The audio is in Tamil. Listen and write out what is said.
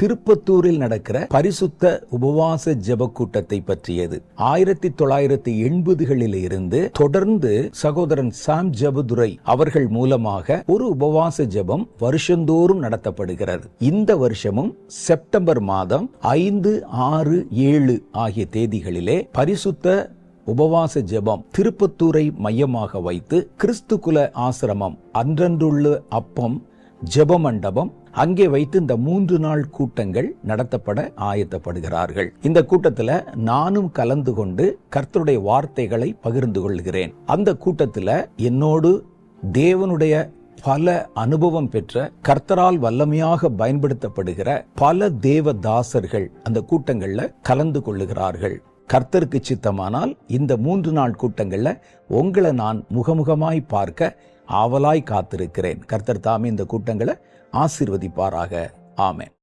திருப்பத்தூரில் நடக்கிற பரிசுத்த உபவாச ஜெப கூட்டத்தை பற்றியது. 1980களில் இருந்து தொடர்ந்து சகோதரன் சாம் ஜெபதுரை அவர்கள் மூலமாக ஒரு உபவாச ஜெபம் வருஷந்தோறும் நடத்தப்படுகிறது. இந்த வருஷமும் செப்டம்பர் மாதம் 5, 6, 7 ஆகிய தேதிகளிலே பரிசுத்த உபவாச ஜெபம் திருப்பத்தூரை மையமாக வைத்து கிறிஸ்துகுல ஆசிரமம் அன்றன்றுள்ள அப்பம் ஜெப மண்டபம் அங்கே வைத்து இந்த 3 நாள் கூட்டங்கள் நடத்தப்பட ஆயத்தப்படுகிறார்கள். இந்த கூட்டத்தில் நானும் கலந்து கொண்டு கர்த்தருடைய வார்த்தைகளை பகிர்ந்து கொள்கிறேன். அந்த கூட்டத்தில் என்னோடு தேவனுடைய பல அனுபவம் பெற்ற கர்த்தரால் வல்லமையாக பயன்படுத்தப்படுகிற பல தேவ தாசர்கள் அந்த கூட்டங்கள்ல கலந்து கொள்ளுகிறார்கள். கர்த்தருக்கு சித்தமானால் இந்த 3 நாள் கூட்டங்கள்ல உங்களை நான் முகமுகமாய் பார்க்க ஆவலாய் காத்திருக்கிறேன். கர்த்தர் தாமே இந்த கூட்டங்களை ஆசீர்வதிப்பாராக. ஆமென்.